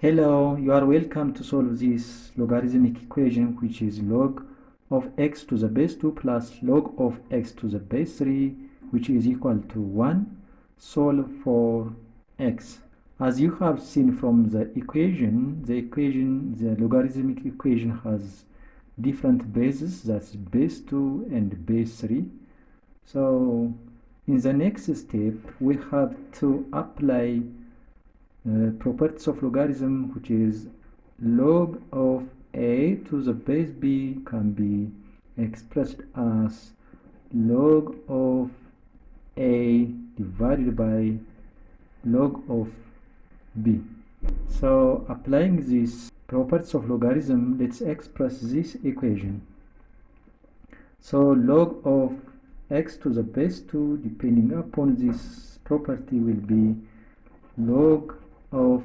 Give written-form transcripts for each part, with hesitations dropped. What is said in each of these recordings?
Hello, you are welcome to solve this logarithmic equation, which is log of x to the base 2 plus log of x to the base 3, which is equal to 1. Solve for x. As you have seen from the equation, the logarithmic equation has different bases, that's base 2 and base 3. So in the next step, we have to apply properties of logarithm, which is log of a to the base b can be expressed as log of a divided by log of b. So applying these properties of logarithm, let's express this equation. So log of x to the base 2, depending upon this property, will be log of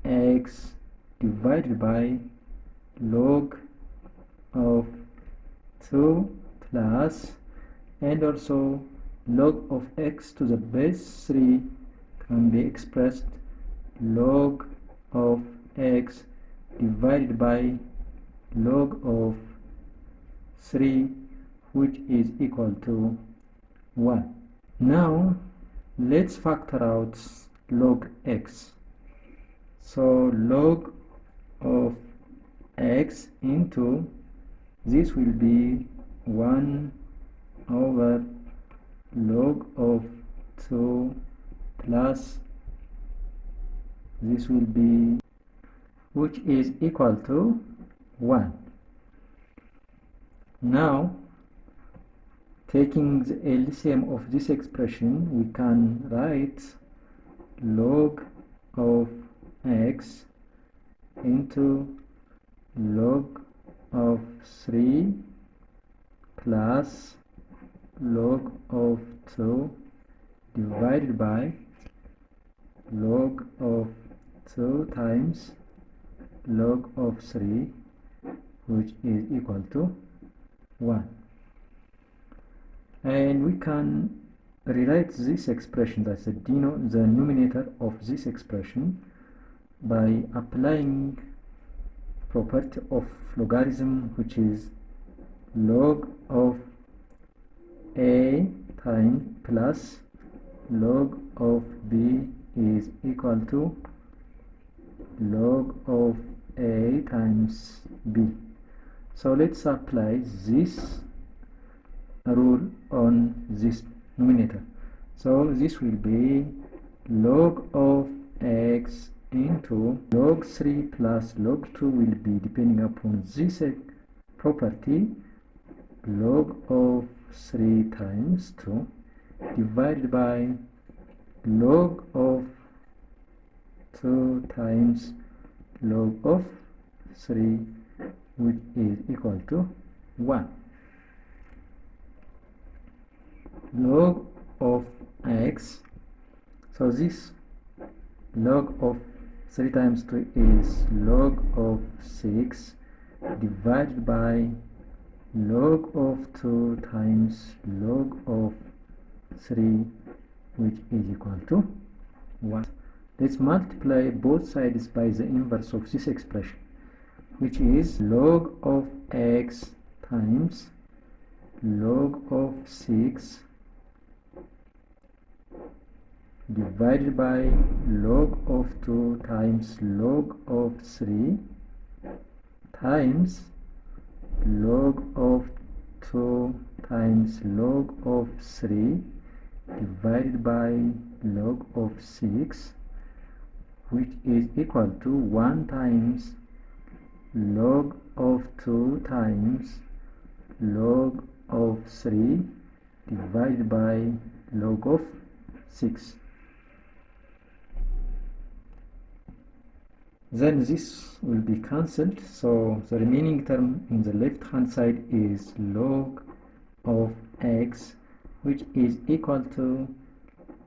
x divided by log of 2 plus, and also log of x to the base 3 can be expressed log of x divided by log of 3, which is equal to 1. Now let's factor out log x. So log of x into this will be 1 over log of 2 plus this will be, which is equal to 1. Now taking the LCM of this expression, we can write log of x into log of 3 plus log of 2 divided by log of 2 times log of 3, which is equal to 1. And we can rewrite this expression, that's the numerator of this expression, by applying property of logarithm, which is log of a times plus log of b is equal to log of a times b. So let's apply this rule on this numerator. So this will be log of x into log 3 plus log 2 will be, depending upon this property, log of 3 times 2 divided by log of 2 times log of 3, which is equal to 1. Log of x, so this log of 3 times 2 is log of 6 divided by log of 2 times log of 3, which is equal to 1. Let's multiply both sides by the inverse of this expression, which is log of x times log of 6 divided by log of 2 times log of 3 times log of 2 times log of 3 divided by log of 6, which is equal to 1 times log of 2 times log of 3 divided by log of 6. Then this will be cancelled, so the remaining term in the left hand side is log of x, which is equal to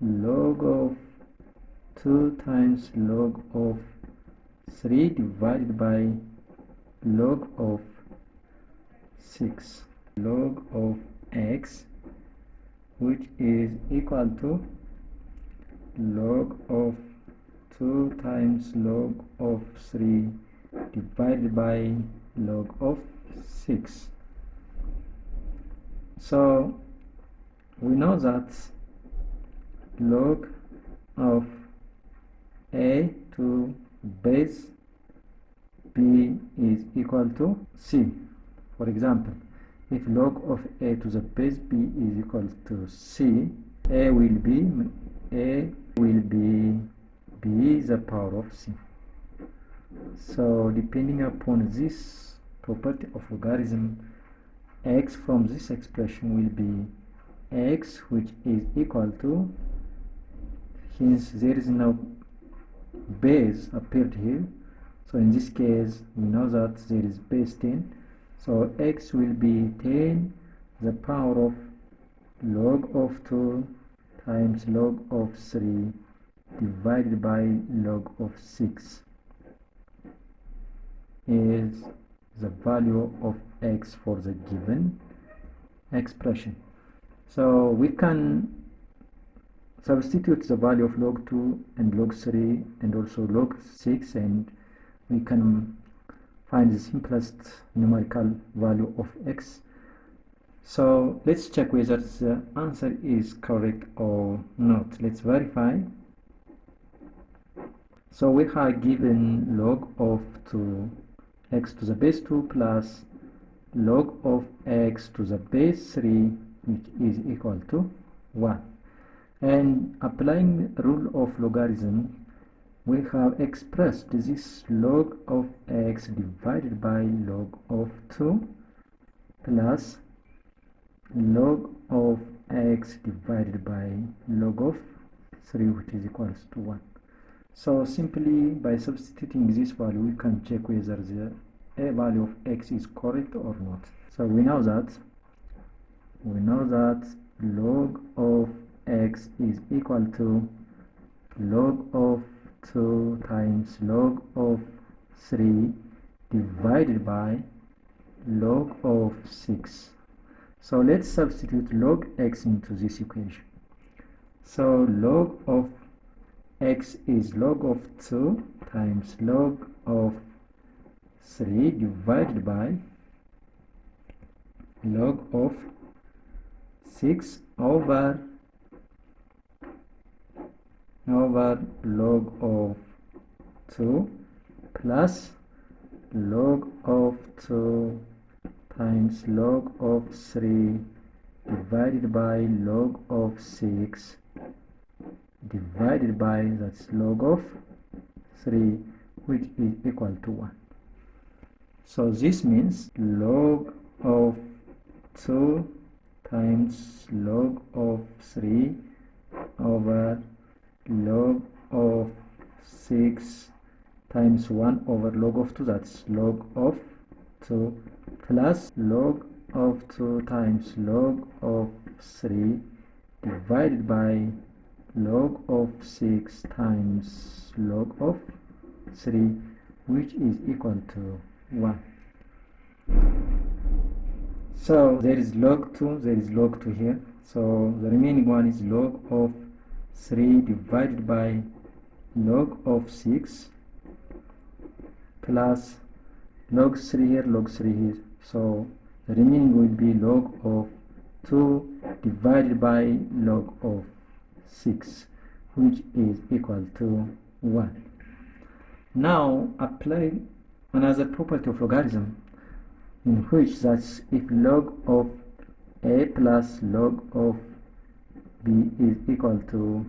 log of 2 times log of 3 divided by log of 6. Log of x, which is equal to log of 2 times log of 3 divided by log of 6. So we know that log of a to base b is equal to c. For example, if log of a to the base b is equal to c, a will be b the power of c. So depending upon this property of logarithm, x from this expression will be x, which is equal to, since there is no base appeared here, so in this case we know that there is base 10, so x will be 10 the power of log of 2 times log of 3 divided by log of 6 is the value of x for the given expression. So we can substitute the value of log 2 and log 3 and also log 6, and we can find the simplest numerical value of x. So let's check whether the answer is correct or not. Let's verify. So we are given log of 2 x to the base 2 plus log of x to the base 3, which is equal to 1. And applying rule of logarithm, we have expressed this log of x divided by log of 2 plus log of x divided by log of 3, which is equals to 1. So simply by substituting this value, we can check whether the value of x is correct or not. So we know that log of x is equal to log of 2 times log of 3 divided by log of 6. So let's substitute log x into this equation. So log of x is log of 2 times log of 3 divided by log of 6 over log of 2 plus log of 2 times log of 3 divided by log of 6 divided by, that's log of 3, which is equal to 1. So this means log of 2 times log of 3 over log of 6 times 1 over log of 2, that's log of 2, plus log of 2 times log of 3 divided by log of 6 times log of 3, which is equal to 1. So there is log 2, there is log 2 here, so the remaining one is log of 3 divided by log of 6 plus log 3 here, log 3 here, so the remaining will be log of 2 divided by log of 6, which is equal to 1. Now apply another property of logarithm, in which that's if log of a plus log of b is equal to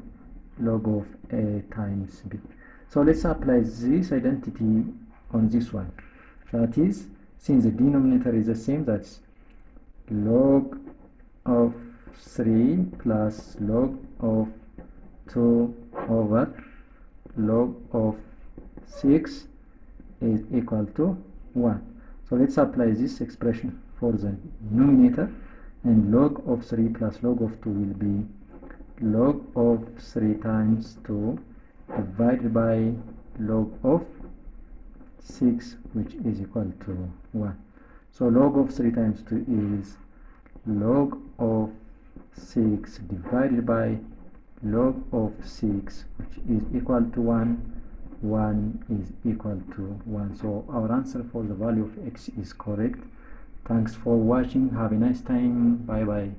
log of a times b. So let's apply this identity on this one. That is, since the denominator is the same, that's log of 3 plus log of 2 over log of 6 is equal to 1. So let's apply this expression for the numerator, and log of 3 plus log of 2 will be log of 3 times 2 divided by log of 6, which is equal to 1. So log of 3 times 2 is log of 6 divided by log of 6, which is equal to 1. 1 is equal to 1. So our answer for the value of x is correct. Thanks for watching. Have a nice time. Bye bye.